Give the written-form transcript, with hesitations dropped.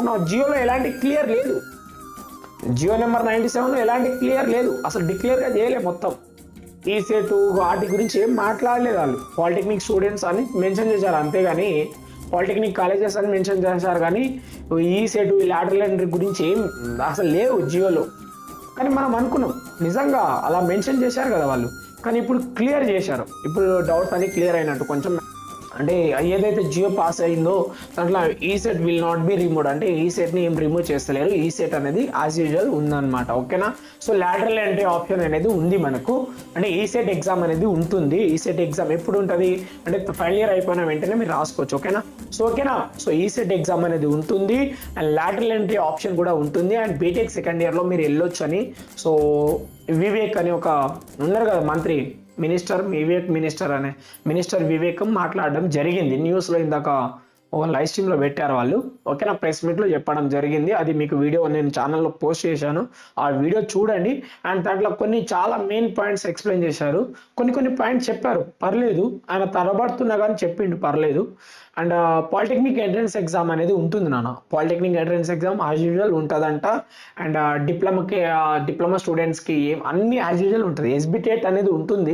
మన జియోలో ఎలాంటి క్లియర్ లేదు. జియో నెంబర్ 97లో ఎలాంటి క్లియర్ లేదు, అసలు డిక్లేర్గా చేయలేదు. మొత్తం ఈ సెట్ వాటి గురించి ఏం మాట్లాడలేదు వాళ్ళు. పాలిటెక్నిక్ స్టూడెంట్స్ అని మెన్షన్ చేశారు అంతేగాని, పాలిటెక్నిక్ కాలేజెస్ అని మెన్షన్ చేశారు కానీ ఈ సెట్ ఈ లాటరల్ ఎంట్రీ గురించి ఏం అసలు లేవు జియోలో. కానీ మనం అనుకున్నాం నిజంగా అలా మెన్షన్ చేశారు కదా వాళ్ళు, కానీ ఇప్పుడు క్లియర్ చేశారు. ఇప్పుడు డౌట్స్ అన్ని క్లియర్ అయినట్టు కొంచెం. అంటే ఏదైతే జియో పాస్ అయిందో దాంట్లో ఈ set will not be remove, అంటే ఈ సెట్ని ఏం రిమూవ్ చేస్తలేరు, ఈ సెట్ అనేది యాజ్ యూజువల్ ఉందన్నమాట. ఓకేనా. సో లాటరల్ ఎంట్రీ ఆప్షన్ అనేది ఉంది మనకు, అంటే ఈ సెట్ ఎగ్జామ్ అనేది ఉంటుంది. ఈ సెట్ ఎగ్జామ్ ఎప్పుడు ఉంటుంది అంటే ఫైనల్ ఇయర్ అయిపోయిన వెంటనే మీరు రాసుకోవచ్చు. ఓకేనా. సో ఈ సెట్ ఎగ్జామ్ అనేది ఉంటుంది అండ్ లాటరల్ ఎంట్రీ ఆప్షన్ కూడా ఉంటుంది. అండ్ బీటెక్ సెకండ్ ఇయర్లో మీరు వెళ్ళొచ్చు అని సో వివేక్ అని ఒక ఉన్నారు కదా మంత్రి, మినిస్టర్ వివేక్ మాట్లాడడం జరిగింది న్యూస్లో. ఇందాక ఒక లైవ్ స్ట్రీమ్లో పెట్టారు వాళ్ళు. ఓకేనా. ప్రెస్ మీట్లో చెప్పడం జరిగింది. అది మీకు వీడియో నేను ఛానల్లో పోస్ట్ చేశాను, ఆ వీడియో చూడండి. అండ్ దాంట్లో చాలా మెయిన్ పాయింట్స్ ఎక్స్ప్లెయిన్ చేశారు. కొన్ని పాయింట్స్ చెప్పారు, పర్లేదు, ఆయన తరబడుతున్నా కానీ చెప్పిండు, పర్లేదు. అండ్ పాలిటెక్నిక్ ఎంట్రన్స్ ఎగ్జామ్ అనేది ఉంటుంది నాన్న. Polytechnic entrance exam as usual ఉంటుందంట. అండ్ డిప్లొమా స్టూడెంట్స్కి అన్ని యాజ్ యూజువల్ ఉంటుంది. ఎస్బిటెట్ అనేది ఉంటుంది.